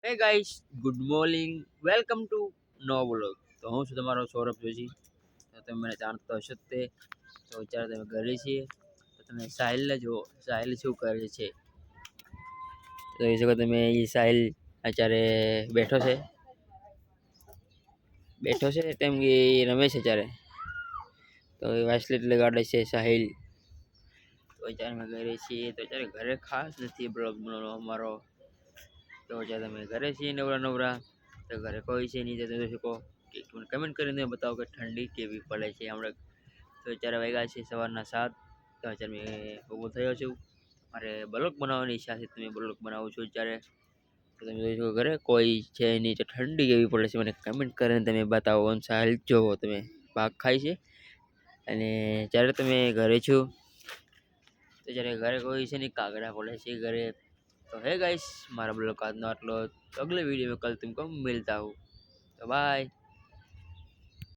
હે guys, good morning, welcome to no vlog. તો હું છું તમારો સૌરભ જોશી. તો તમે મને જાણતો હશો જ તે. તો અત્યારે તમે ઘરે છીએ. તો તમે સાહિલને જુઓ, સાહિલ શું કરે છે. તો એ શકો તમે એ સાહિલ અત્યારે બેઠો છે તેમ કે રમે છે અત્યારે. તો એ વાઇસલેટ લગાડે છે સાહિલ. તો અત્યારે અમે ઘરે છીએ. તો અત્યારે ઘરે ખાસ નથી બ્લોગ અમારો. તો જ્યારે તમે ઘરે છીએ નવરા તો ઘરે કોઈ છે નહીં. તો શકો કે કમેન્ટ કરીને બતાવો કે ઠંડી કેવી પડે છે હમણાં. તો અત્યારે વાગ્યા છે સવારના 7. તો અત્યારે મેં ઊભો થયો છું. મારે બ્લોગ બનાવવાની ઈચ્છા છે. તમે બ્લોગ બનાવું છું અત્યારે. તો તમે જોઈ શકો ઘરે કોઈ છે નહીં. તો ઠંડી કેવી પડે છે મને કમેન્ટ કરીને તમે બતાવો. સાહેલ જોવો તમે ભાગ ખાય છે. અને જ્યારે તમે ઘરે છો તો જ્યારે ઘરે કોઈ છે નહીં, કાગડા પડે છે ઘરે. तो है गाइस, हमारा ब्लॉग आज आटलो। अगले वीडियो में कल तुमको मिलता हूँ। तो बाय।